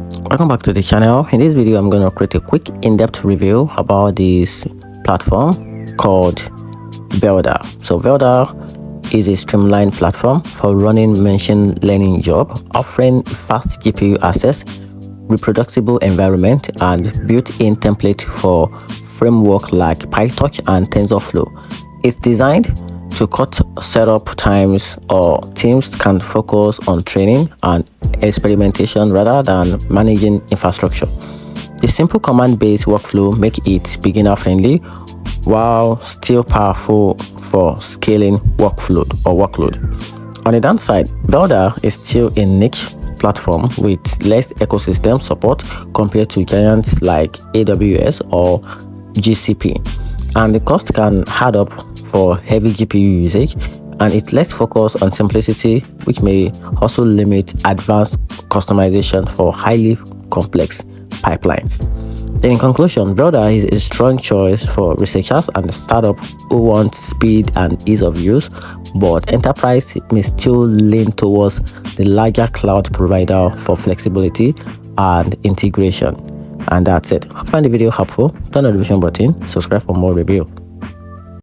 Welcome back to the channel. In this video, I'm going to create a quick in-depth review about this platform called VELDA. So VELDA is a streamlined platform for running machine learning job, offering fast GPU access, reproducible environment, and built-in template for framework like PyTorch and TensorFlow. It's designed to cut setup times, or teams can focus on training and experimentation rather than managing infrastructure. The simple command-based workflow make it beginner-friendly while still powerful for scaling workload. On the downside, VELDA is still a niche platform with less ecosystem support compared to giants like AWS or GCP, and the cost can add up for heavy GPU usage, and it's less focused on simplicity, which may also limit advanced customization for highly complex pipelines. Then in conclusion, VELDA is a strong choice for researchers and startups who want speed and ease of use, but enterprise may still lean towards the larger cloud provider for flexibility and integration. And that's it. Hope you find the video helpful. Turn on the notification button, subscribe for more review.